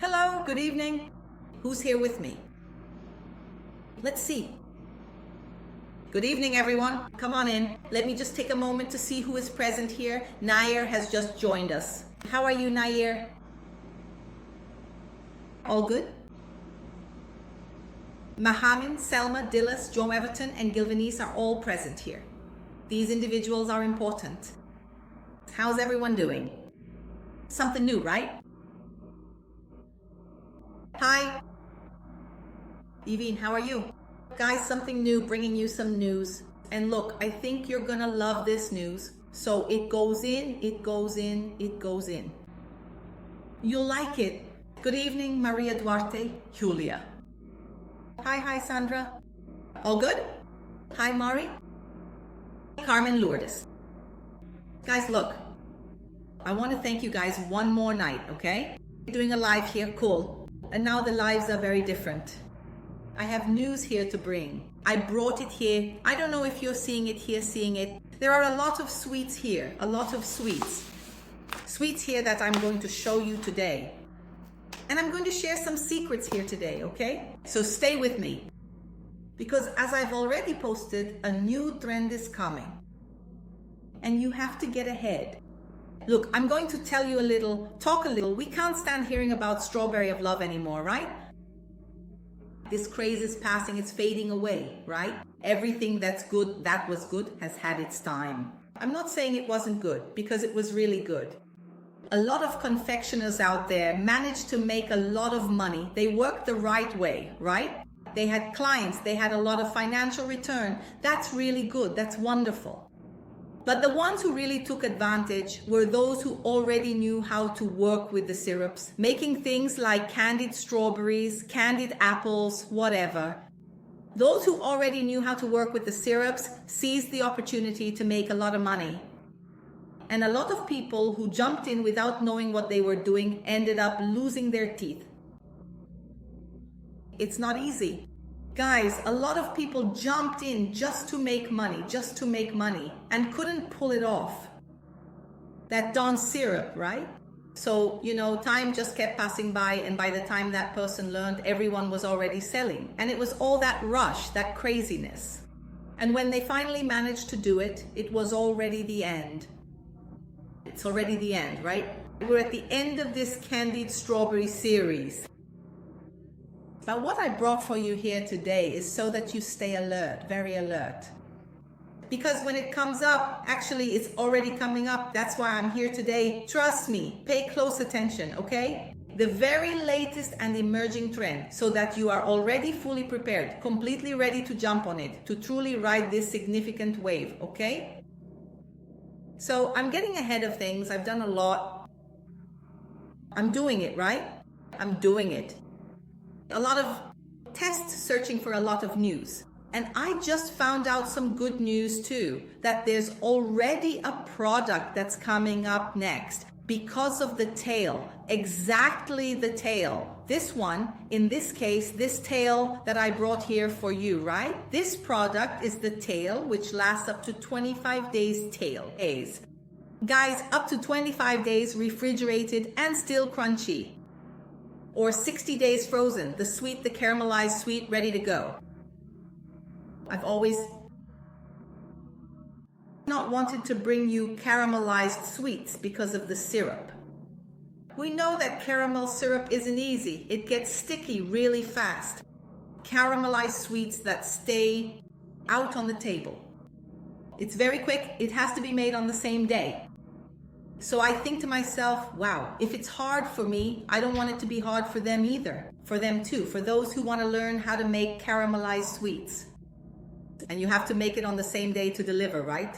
Hello, good evening. Who's here with me? Let's see. Good evening, everyone. Come on in. Let me just take a moment to see who is present here. Nair has just joined us. How are you, Nair? All good? Mohammed, Selma, Dillas, Joe Everton, and Gilvanese are all present here. These individuals are important. How's everyone doing? Something new, right? Hi. Evine, how are you? Guys, something new, bringing you some news. And look, I think you're gonna love this news. So it goes in, it goes in, it goes in. You'll like it. Good evening, Maria Duarte, Julia. Hi, Sandra. All good? Hi, Mari. Carmen Lourdes. Guys, look. I want to thank you guys one more night, okay? Doing a live here, cool. And now the lives are very different. I have news here to bring. I brought it here. I don't know if you're seeing it here, seeing it. There are a lot of sweets here, a lot of sweets. Sweets here that I'm going to show you today. And I'm going to share some secrets here today, okay? So stay with me. Because as I've already posted, a new trend is coming. And you have to get ahead. Look, I'm going to tell you a little, talk a little. We can't stand hearing about strawberry of love anymore, right? This craze is passing, it's fading away, right? Everything that's good, that was good, has had its time. I'm not saying it wasn't good, because it was really good. A lot of confectioners out there managed to make a lot of money. They worked the right way, right? They had clients, they had a lot of financial return. That's really good, that's wonderful. But the ones who really took advantage were those who already knew how to work with the syrups, making things like candied strawberries, candied apples, whatever. Those who already knew how to work with the syrups seized the opportunity to make a lot of money. And a lot of people who jumped in without knowing what they were doing ended up losing their teeth. It's not easy. Guys, a lot of people jumped in just to make money, and couldn't pull it off. That darn syrup, right? So, time just kept passing by, and by the time that person learned, everyone was already selling. And it was all that rush, that craziness. And when they finally managed to do it, it was already the end. It's already the end, right? We're at the end of this candied strawberry series. But what I brought for you here today is so that you stay alert, very alert. Because when it comes up, actually it's already coming up. That's why I'm here today. Trust me, pay close attention, okay? The very latest and emerging trend, so that you are already fully prepared, completely ready to jump on it, to truly ride this significant wave, okay? So I'm getting ahead of things. I've done a lot. I'm doing it, right? I'm doing it. A lot of tests searching for a lot of news. And I just found out some good news too, that there's already a product that's coming up next because of the tail, exactly the tail. This one, in this case, this tail that I brought here for you, right? This product is the tail, which lasts up to 25 days days. Guys, up to 25 days refrigerated and still crunchy. Or 60 days frozen, the caramelized sweet, ready to go. I've always not wanted to bring you caramelized sweets because of the syrup. We know that caramel syrup isn't easy. It gets sticky really fast. Caramelized sweets that stay out on the table. It's very quick. It has to be made on the same day. So I think to myself, wow, if it's hard for me, I don't want it to be hard for them either. For them too, for those who want to learn how to make caramelized sweets. And you have to make it on the same day to deliver, right?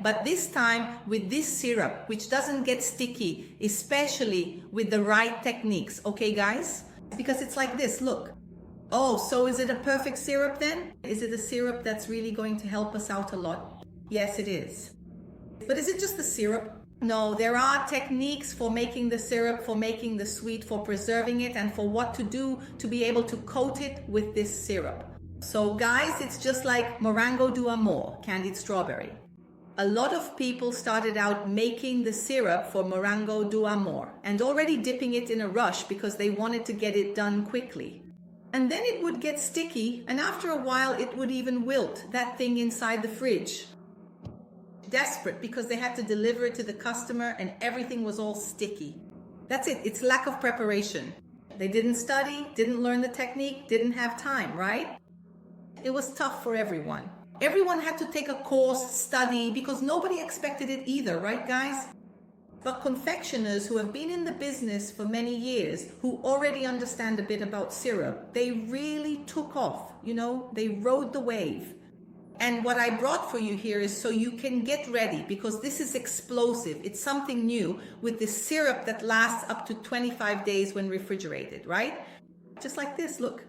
But this time with this syrup, which doesn't get sticky, especially with the right techniques, okay guys? Because it's like this, look. Oh, so is it a perfect syrup then? Is it a syrup that's really going to help us out a lot? Yes, it is. But is it just the syrup? No, there are techniques for making the syrup, for making the sweet, for preserving it, and for what to do to be able to coat it with this syrup. So guys, it's just like Morango du Amor, candied strawberry. A lot of people started out making the syrup for Morango do Amor and already dipping it in a rush because they wanted to get it done quickly. And then it would get sticky, and after a while it would even wilt, that thing inside the fridge. Desperate because they had to deliver it to the customer and everything was all sticky. That's it, it's lack of preparation. They didn't study, didn't learn the technique, didn't have time, right? It was tough for everyone. Everyone had to take a course, study, because nobody expected it either, right guys? But confectioners who have been in the business for many years, who already understand a bit about syrup, they really took off, they rode the wave. And what I brought for you here is so you can get ready, because this is explosive. It's something new with this syrup that lasts up to 25 days when refrigerated, right? Just like this, look.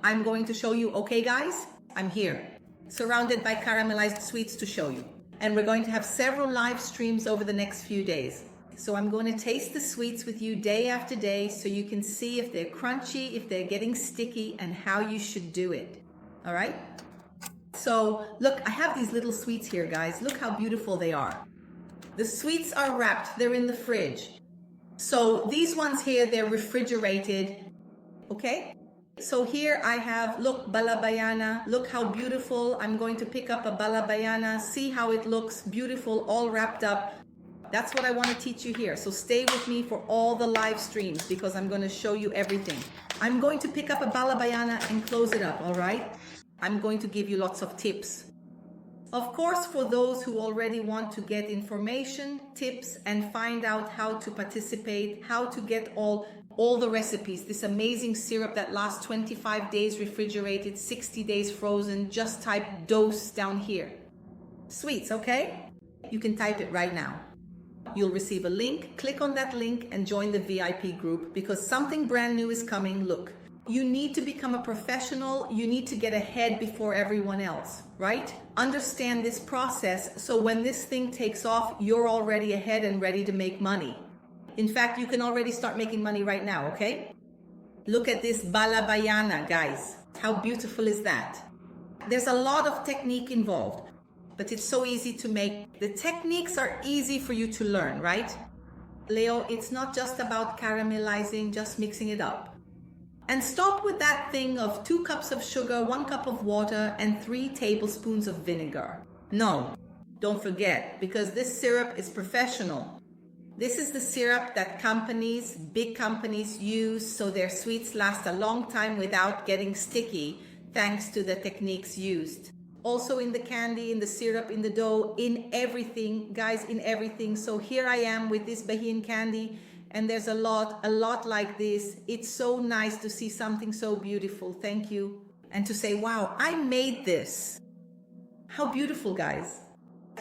I'm going to show you, okay guys? I'm here, surrounded by caramelized sweets to show you. And we're going to have several live streams over the next few days. So I'm going to taste the sweets with you day after day so you can see if they're crunchy, if they're getting sticky, and how you should do it. All right? So look, I have these little sweets here, guys. Look how beautiful they are. The sweets are wrapped. They're in the fridge. So these ones here, they're refrigerated. Okay? So here I have, look, balabayana. Look how beautiful. I'm going to pick up a balabayana. See how it looks beautiful, all wrapped up. That's what I want to teach you here. So stay with me for all the live streams because I'm going to show you everything. I'm going to pick up a balabayana and close it up, all right? I'm going to give you lots of tips. Of course, for those who already want to get information, tips, and find out how to participate, how to get all the recipes, this amazing syrup that lasts 25 days refrigerated, 60 days frozen, just type dose down here. Sweets, okay? You can type it right now. You'll receive a link, click on that link and join the VIP group because something brand new is coming. Look, you need to become a professional. You need to get ahead before everyone else, right? Understand this process so when this thing takes off, you're already ahead and ready to make money. In fact, you can already start making money right now, okay? Look at this balabayana, guys. How beautiful is that? There's a lot of technique involved, but it's so easy to make. The techniques are easy for you to learn, right? Leo, it's not just about caramelizing, just mixing it up. And stop with that thing of 2 cups of sugar, 1 cup of water, and 3 tablespoons of vinegar. No, don't forget, because this syrup is professional. This is the syrup that companies, big companies use so their sweets last a long time without getting sticky, thanks to the techniques used. Also in the candy, in the syrup, in the dough, in everything, guys, in everything. So here I am with this Bahian candy, and there's a lot like this. It's so nice to see something so beautiful. Thank you. And to say, wow, I made this. How beautiful, guys.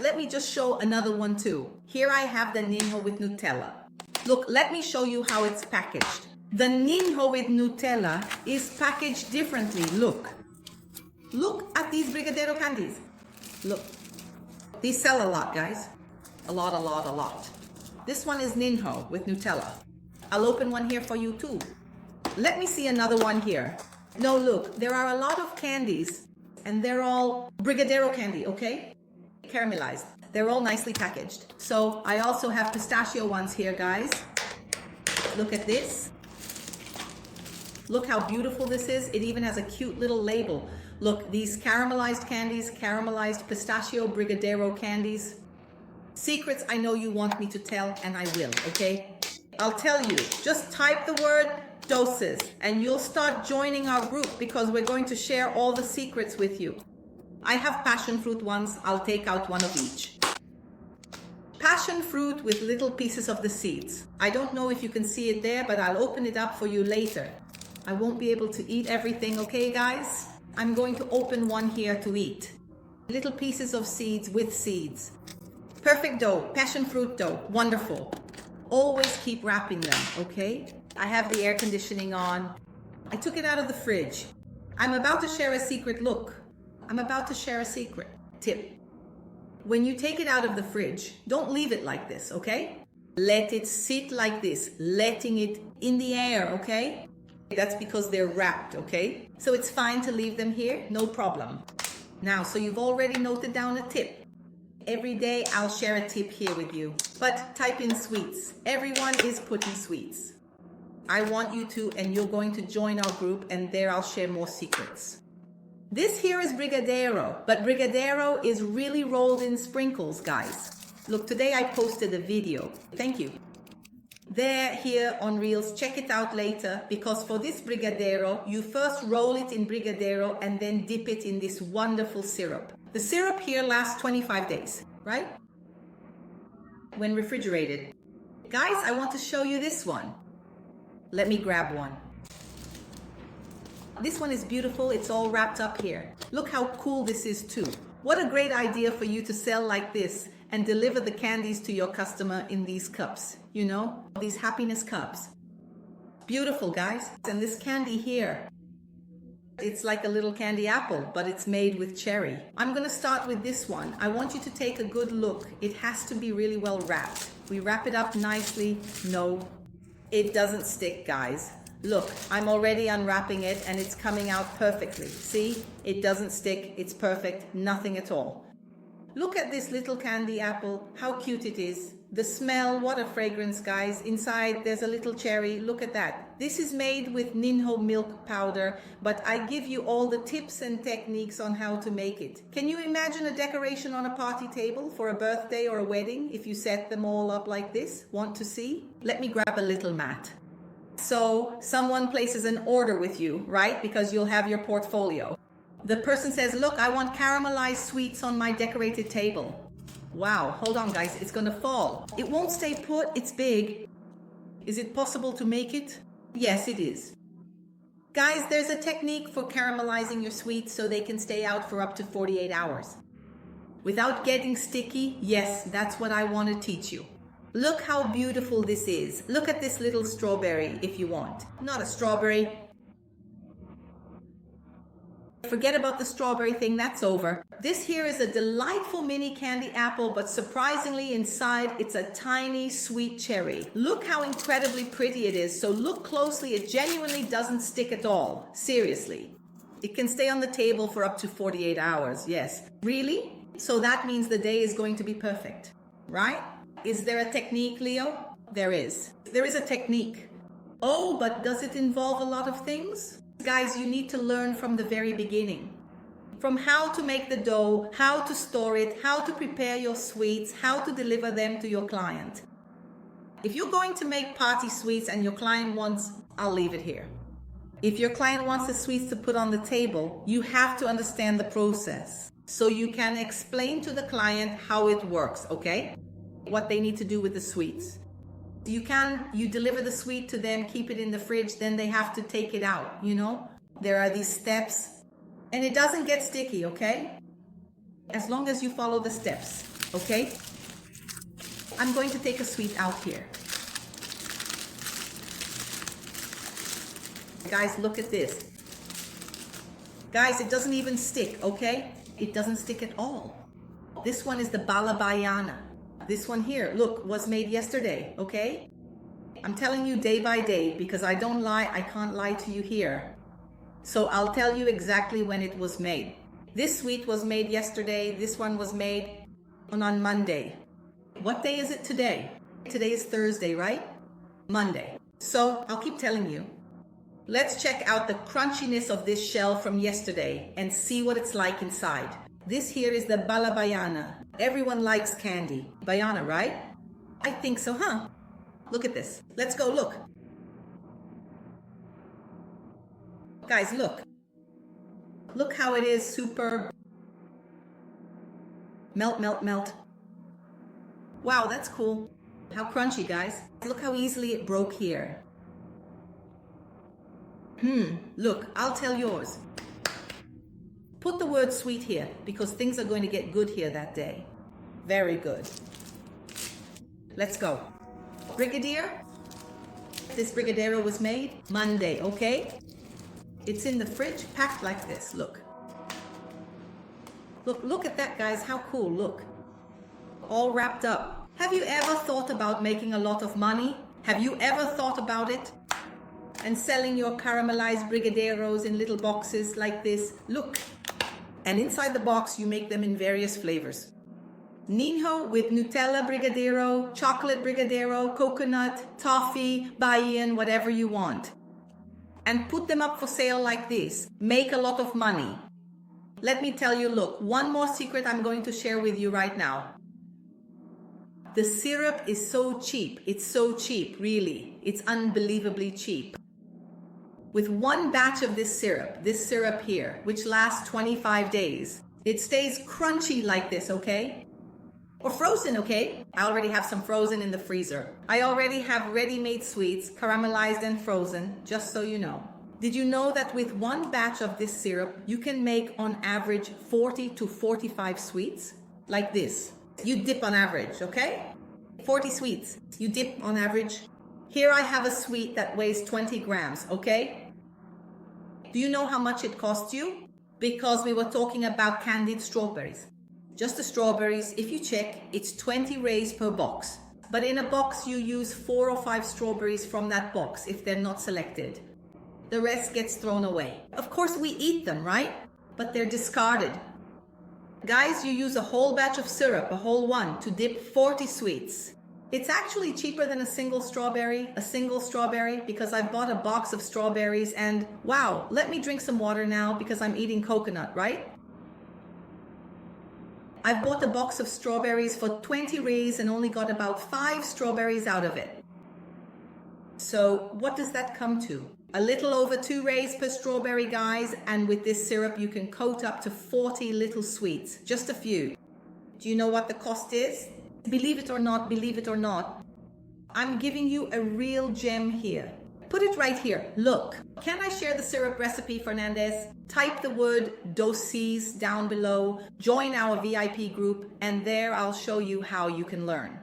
Let me just show another one too. Here I have the ninho with Nutella. Look, let me show you how it's packaged. The ninho with Nutella is packaged differently. Look at these brigadeiro candies. Look, these sell a lot, guys. A lot. This one is ninho with Nutella. I'll open one here for you too. Let me see another one here. No, look, there are a lot of candies and they're all brigadeiro candy, okay? Caramelized. They're all nicely packaged. So I also have pistachio ones here, guys. Look at this. Look how beautiful this is. It even has a cute little label. Look, these caramelized candies, caramelized pistachio brigadeiro candies. Secrets I know you want me to tell, and I will, okay? I'll tell you. Just type the word doses, and you'll start joining our group because we're going to share all the secrets with you. I have passion fruit ones. I'll take out one of each. Passion fruit with little pieces of the seeds. I don't know if you can see it there, but I'll open it up for you later. I won't be able to eat everything, okay, guys? I'm going to open one here to eat. Little pieces of seeds with seeds. Perfect dough, passion fruit dough, wonderful. Always keep wrapping them, okay? I have the air conditioning on. I took it out of the fridge. I'm about to share a secret. Look. I'm about to share a secret tip. When you take it out of the fridge, don't leave it like this, okay? Let it sit like this, letting it in the air, okay? That's because they're wrapped, okay? So it's fine to leave them here, no problem. Now, so you've already noted down a tip. every day I'll share a tip here with you. But type in sweets. Everyone is putting sweets. I want you to, and you're going to join our group, and there I'll share more secrets. This here is brigadeiro, but brigadeiro is really rolled in sprinkles, guys. Look, today I posted a video. Thank you. There, here on Reels, check it out later, because for this brigadeiro, you first roll it in brigadeiro and then dip it in this wonderful syrup. The syrup here lasts 25 days, right? When refrigerated. Guys, I want to show you this one. Let me grab one. This one is beautiful. It's all wrapped up here. Look how cool this is too. What a great idea for you to sell like this and deliver the candies to your customer in these cups. You know, these happiness cups. Beautiful, guys. And this candy here, it's like a little candy apple, but it's made with cherry. I'm gonna start with this one. I want you to take a good look. It has to be really well wrapped. We wrap it up nicely. No, it doesn't stick, guys. Look, I'm already unwrapping it and it's coming out perfectly. See, it doesn't stick, it's perfect, nothing at all. Look at this little candy apple, how cute it is. The smell, what a fragrance, guys. Inside there's a little cherry, look at that. This is made with Ninho milk powder, but I give you all the tips and techniques on how to make it. Can you imagine a decoration on a party table for a birthday or a wedding if you set them all up like this? Want to see? Let me grab a little mat. So someone places an order with you, right? Because you'll have your portfolio. The person says, look, I want caramelized sweets on my decorated table. Wow, hold on guys, it's gonna fall. It won't stay put, it's big. Is it possible to make it? Yes, it is. Guys, there's a technique for caramelizing your sweets so they can stay out for up to 48 hours. Without getting sticky, yes, that's what I want to teach you. Look how beautiful this is. Look at this little strawberry if you want. Not a strawberry. Forget about the strawberry thing, that's over. This here is a delightful mini candy apple, but surprisingly inside it's a tiny sweet cherry. Look how incredibly pretty it is. So look closely, it genuinely doesn't stick at all. Seriously. It can stay on the table for up to 48 hours, yes. Really? So that means the day is going to be perfect, right? Is there a technique, Leo? There is. There is a technique. Oh, but does it involve a lot of things? Guys, you need to learn from the very beginning. From how to make the dough, how to store it, how to prepare your sweets, how to deliver them to your client. If you're going to make party sweets and your client wants, I'll leave it here. If your client wants the sweets to put on the table, you have to understand the process so you can explain to the client how it works, okay? What they need to do with the sweets. You deliver the sweet to them, keep it in the fridge, then they have to take it out, you know? There are these steps and it doesn't get sticky, okay? As long as you follow the steps, okay? I'm going to take a sweet out here. Guys, look at this. Guys, it doesn't even stick, okay? It doesn't stick at all. This one is the balabayana. This one here, look, was made yesterday, okay? I'm telling you day by day because I don't lie, I can't lie to you here. So I'll tell you exactly when it was made. This sweet was made yesterday, this one was made on Monday. What day is it today? Today is Thursday, right? Monday. So I'll keep telling you. Let's check out the crunchiness of this shell from yesterday and see what it's like inside. This here is the balabayana. Everyone likes candy. Bayana, right? I think so, huh? Look at this. Let's go look. Guys, look. Look how it is super. Melt, melt, melt. Wow, that's cool. How crunchy, guys. Look how easily it broke here. Look, I'll tell yours. Put the word sweet here because things are going to get good here that day. Very good. Let's go. Brigadier. This brigadeiro was made Monday, okay? It's in the fridge, packed like this, look. Look at that, guys, how cool, look. All wrapped up. Have you ever thought about making a lot of money? Have you ever thought about it? And selling your caramelized brigadeiros in little boxes like this? Look. And inside the box, you make them in various flavors. Ninho with Nutella Brigadeiro, chocolate Brigadeiro, coconut, toffee, Bahian, whatever you want. And put them up for sale like this. Make a lot of money. Let me tell you, look, one more secret I'm going to share with you right now. The syrup is so cheap. It's so cheap, really. It's unbelievably cheap. With one batch of this syrup here, which lasts 25 days, it stays crunchy like this, okay? Or frozen, okay? I already have some frozen in the freezer. I already have ready-made sweets, caramelized and frozen, just so you know. Did you know that with one batch of this syrup, you can make on average 40 to 45 sweets? Like this. You dip on average, okay? 40 sweets. You dip on average. Here I have a sweet that weighs 20 grams, okay? Do you know how much it costs you? Because we were talking about candied strawberries. Just the strawberries, if you check, it's 20 rays per box. But in a box, you use 4 or 5 strawberries from that box if they're not selected. The rest gets thrown away. Of course, we eat them, right? But they're discarded. Guys, you use a whole batch of syrup, a whole one, to dip 40 sweets. It's actually cheaper than a single strawberry, because I've bought a box of strawberries and wow, let me drink some water now because I'm eating coconut, right? I've bought a box of strawberries for 20 rays and only got about 5 strawberries out of it. So what does that come to? A little over 2 rays per strawberry, guys, and with this syrup you can coat up to 40 little sweets, just a few. Do you know what the cost is? Believe it or not, I'm giving you a real gem here. Put it right here. Look, can I share the syrup recipe, Fernandez? Type the word dosis down below, join our VIP group, and there I'll show you how you can learn.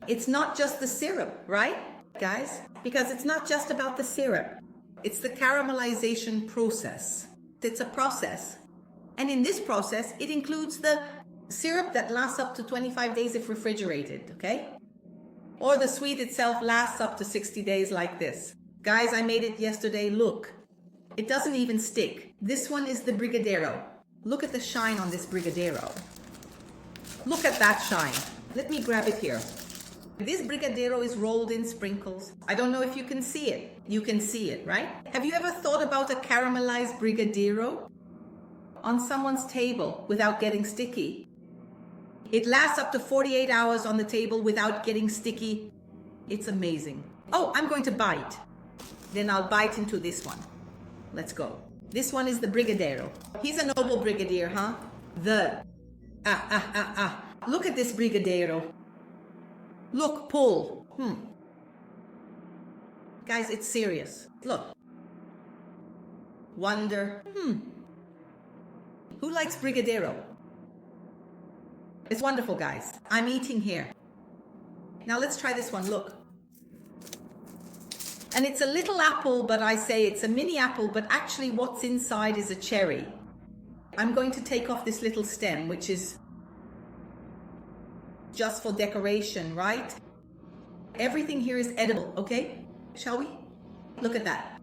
It's not just the syrup, right, guys? Because it's not just about the syrup. It's the caramelization process. It's a process. And in this process, it includes the syrup that lasts up to 25 days if refrigerated, okay? Or the sweet itself lasts up to 60 days like this. Guys, I made it yesterday. Look, it doesn't even stick. This one is the Brigadeiro. Look at the shine on this Brigadeiro. Look at that shine. Let me grab it here. This Brigadeiro is rolled in sprinkles. I don't know if you can see it. You can see it, right? Have you ever thought about a caramelized Brigadeiro on someone's table without getting sticky? It lasts up to 48 hours on the table without getting sticky. It's amazing. Oh, I'm going to bite. Then I'll bite into this one. Let's go. This one is the Brigadeiro. He's a noble brigadier, huh? Look at this Brigadeiro. Look, pull. Guys, it's serious. Look. Wonder. Who likes Brigadeiro? It's wonderful, guys. I'm eating here. Now let's try this one. Look. And it's a little apple, but I say it's a mini apple, but actually what's inside is a cherry. I'm going to take off this little stem, which is just for decoration, right? Everything here is edible, okay? Shall we? Look at that.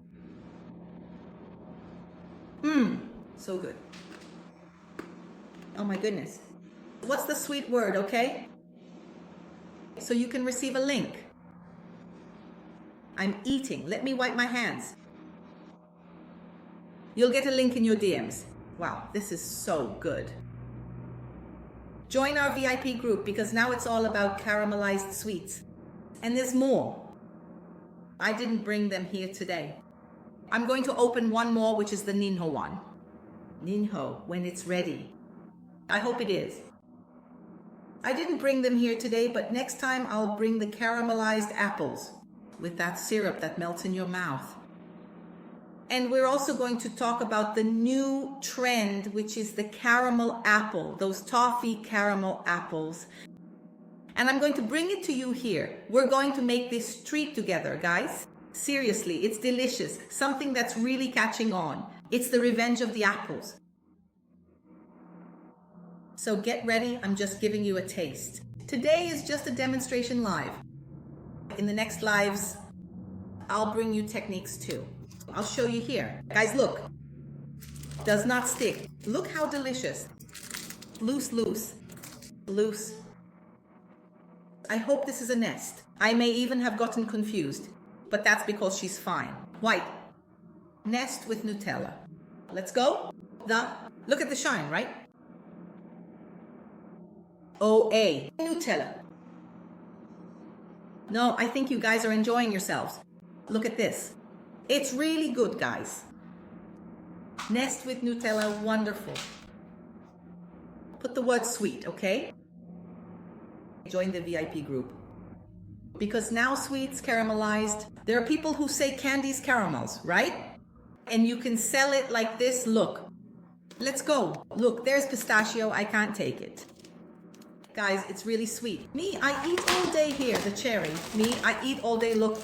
So good. Oh my goodness. What's the sweet word, okay? So you can receive a link. I'm eating. Let me wipe my hands. You'll get a link in your DMs. Wow, this is so good. Join our VIP group because now it's all about caramelized sweets. And there's more. I didn't bring them here today. I'm going to open one more, which is the Ninho one. Ninho, when it's ready. I hope it is. I didn't bring them here today, but next time I'll bring the caramelized apples with that syrup that melts in your mouth. And we're also going to talk about the new trend, which is the caramel apple, those toffee caramel apples. And I'm going to bring it to you here. We're going to make this treat together, guys. Seriously, it's delicious. Something that's really catching on. It's the revenge of the apples. So get ready, I'm just giving you a taste. Today is just a demonstration live. In the next lives, I'll bring you techniques too. I'll show you here. Guys, look. Does not stick. Look how delicious. Loose, loose, loose, I hope this is a nest. I may even have gotten confused, but that's because she's fine. White. Nest with Nutella. Let's go. Look at the shine, right? OA. Nutella. No, I think you guys are enjoying yourselves. Look at this. It's really good, guys. Nest with Nutella, wonderful. Put the word sweet, okay? Join the VIP group. Because now sweets caramelized, there are people who say candies caramels, right? And you can sell it like this. Look. Let's go. Look, there's pistachio. I can't take it. Guys, it's really sweet. Me, I eat all day here, the cherry. Me, I eat all day. Look,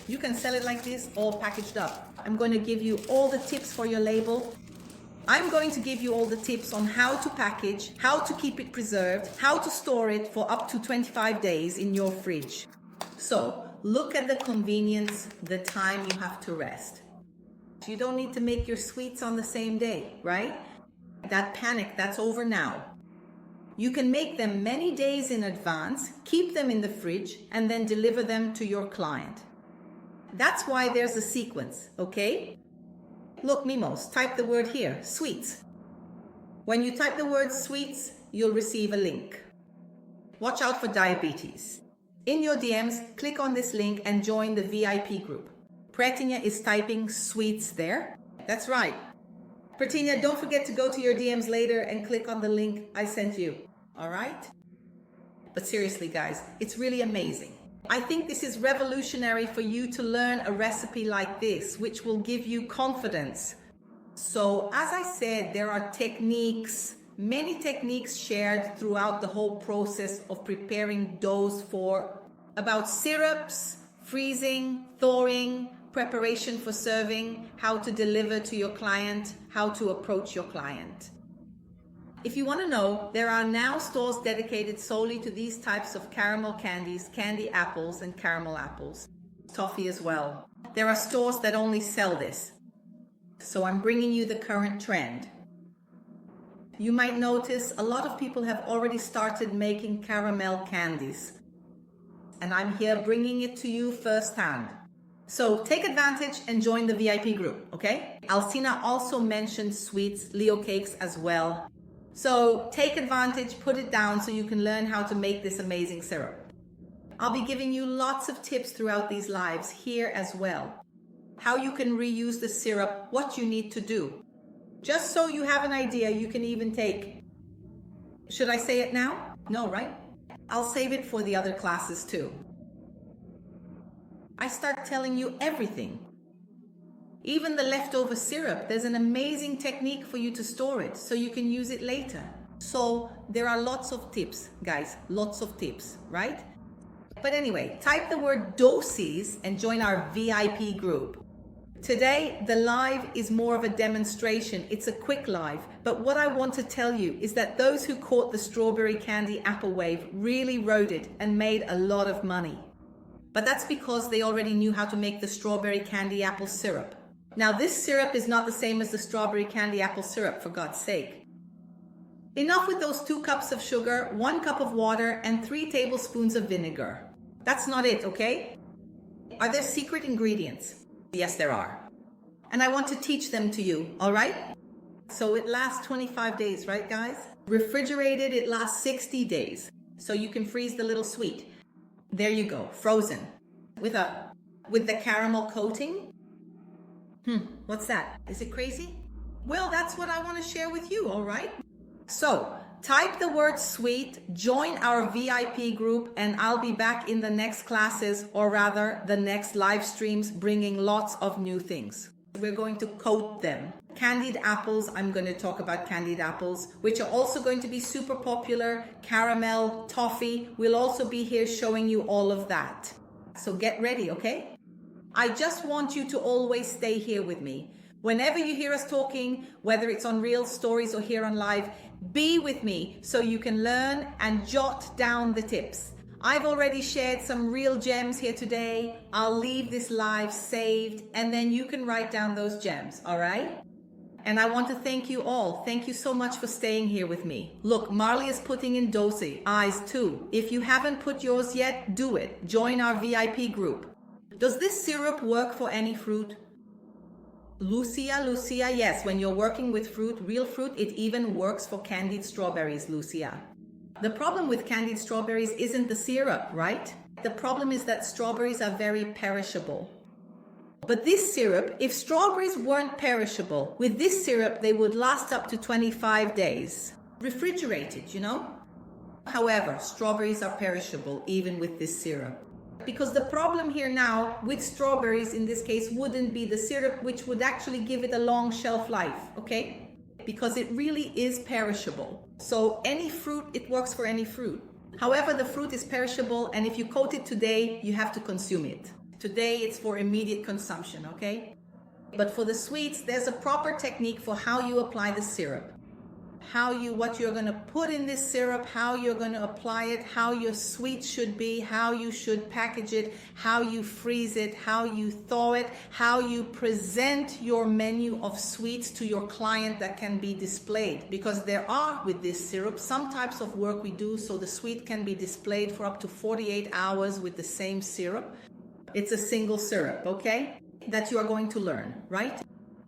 you can sell it like this, all packaged up. I'm going to give you all the tips for your label. I'm going to give you all the tips on how to package, how to keep it preserved, how to store it for up to 25 days in your fridge. So look at the convenience, the time you have to rest. You don't need to make your sweets on the same day, right? That panic, that's over now. You can make them many days in advance, keep them in the fridge, and then deliver them to your client. That's why there's a sequence, okay? Look, Mimos, type the word here, sweets. When you type the word sweets, you'll receive a link. Watch out for diabetes. In your DMs, click on this link and join the VIP group. Pretinia is typing sweets there. That's right. Pretinia, don't forget to go to your DMs later and click on the link I sent you. All right? But seriously, guys, it's really amazing. I think this is revolutionary for you to learn a recipe like this, which will give you confidence. So, as I said, there are techniques, many techniques shared throughout the whole process of preparing doughs about syrups, freezing, thawing, preparation for serving, how to deliver to your client, how to approach your client. If you want to know, there are now stores dedicated solely to these types of caramel candies, candy apples, and caramel apples. Toffee as well. There are stores that only sell this. So I'm bringing you the current trend. You might notice a lot of people have already started making caramel candies. And I'm here bringing it to you firsthand. So take advantage and join the VIP group, okay? Alcina also mentioned sweets, Leo cakes as well. So take advantage, put it down so you can learn how to make this amazing syrup. I'll be giving you lots of tips throughout these lives here as well. How you can reuse the syrup, what you need to do. Just so you have an idea, you can even take... Should I say it now? No, right? I'll save it for the other classes too. I start telling you everything. Even the leftover syrup, there's an amazing technique for you to store it so you can use it later. So there are lots of tips, guys, lots of tips, right? But anyway, type the word doses and join our VIP group. Today, the live is more of a demonstration. It's a quick live. But what I want to tell you is that those who caught the strawberry candy apple wave really rode it and made a lot of money. But that's because they already knew how to make the strawberry candy apple syrup. Now, this syrup is not the same as the strawberry candy apple syrup, for God's sake. Enough with those 2 cups of sugar, 1 cup of water, and 3 tablespoons of vinegar. That's not it, okay? Are there secret ingredients? Yes, there are. And I want to teach them to you, all right? So it lasts 25 days, right, guys? Refrigerated, it lasts 60 days. So you can freeze the little sweet. There you go, frozen. With the caramel coating. What's that? Is it crazy? Well, that's what I want to share with you, all right? So, type the word sweet, join our VIP group, and I'll be back in the next classes, or rather, the next live streams, bringing lots of new things. We're going to coat them. Candied apples, I'm going to talk about candied apples, which are also going to be super popular. Caramel, toffee, we'll also be here showing you all of that. So get ready, okay? I just want you to always stay here with me. Whenever you hear us talking, whether it's on Real Stories or here on live, be with me so you can learn and jot down the tips. I've already shared some real gems here today. I'll leave this live saved and then you can write down those gems, all right? And I want to thank you all. Thank you so much for staying here with me. Look, Marley is putting in dosi eyes too. If you haven't put yours yet, do it. Join our VIP group. Does this syrup work for any fruit? Lucia, yes. When you're working with fruit, real fruit, it even works for candied strawberries, Lucia. The problem with candied strawberries isn't the syrup, right? The problem is that strawberries are very perishable. But this syrup, if strawberries weren't perishable, with this syrup, they would last up to 25 days. Refrigerated, you know? However, strawberries are perishable even with this syrup. Because the problem here now with strawberries in this case wouldn't be the syrup, which would actually give it a long shelf life, okay? Because it really is perishable. So any fruit, it works for any fruit. However, the fruit is perishable, and if you coat it today, you have to consume it. Today, it's for immediate consumption, okay? But for the sweets, there's a proper technique for how you apply the syrup. What you're gonna put in this syrup, how you're gonna apply it, how your sweet should be, how you should package it, how you freeze it, how you thaw it, how you present your menu of sweets to your client that can be displayed. Because there are, with this syrup, some types of work we do so the sweet can be displayed for up to 48 hours with the same syrup. It's a single syrup, okay? That you are going to learn, right?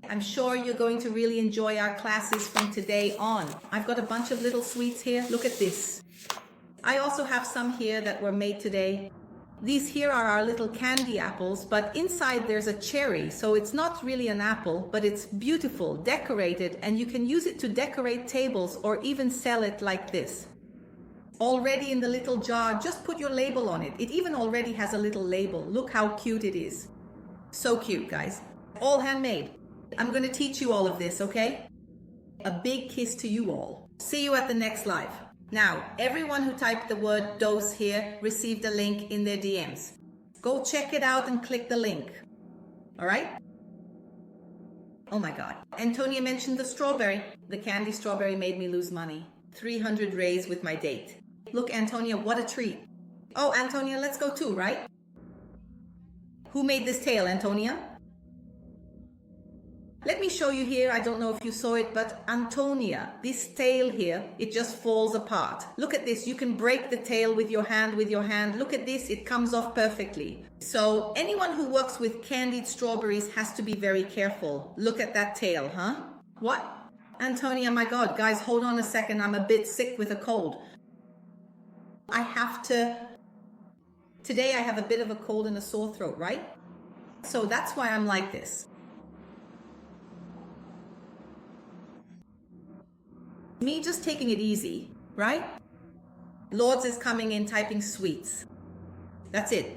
I'm sure you're going to really enjoy our classes from today on. I've got a bunch of little sweets here. Look at this. I also have some here that were made today. These here are our little candy apples, but inside there's a cherry. So it's not really an apple, but it's beautiful, decorated, and you can use it to decorate tables or even sell it like this. Already in the little jar, just put your label on it. It even already has a little label. Look how cute it is. So cute, guys. All handmade. I'm going to teach you all of this, okay? A big kiss to you all. See you at the next live. Now, everyone who typed the word dose here received a link in their DMs. Go check it out and click the link. All right? Oh my God. Antonia mentioned the strawberry. The candy strawberry made me lose money. 300 raise with my date. Look, Antonia, what a treat. Oh, Antonia, let's go too, right? Who made this tail, Antonia? Let me show you here. I don't know if you saw it, but Antonia, this tail here, it just falls apart. Look at this. You can break the tail with your hand, Look at this. It comes off perfectly. So anyone who works with candied strawberries has to be very careful. Look at that tail, huh? What? Antonia, my God, guys, hold on a second. I'm a bit sick with a cold. Today I have a bit of a cold and a sore throat, right? So that's why I'm like this. Me just taking it easy, right? Lords is coming in typing sweets. That's it.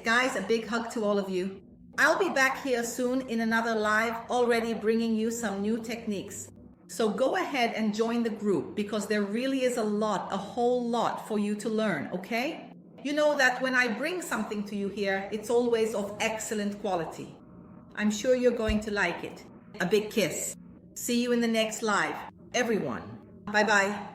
Guys, a big hug to all of you. I'll be back here soon in another live, already bringing you some new techniques. So go ahead and join the group because there really is a whole lot for you to learn, okay? You know that when I bring something to you here, it's always of excellent quality. I'm sure you're going to like it. A big kiss. See you in the next live. Everyone. Bye-bye.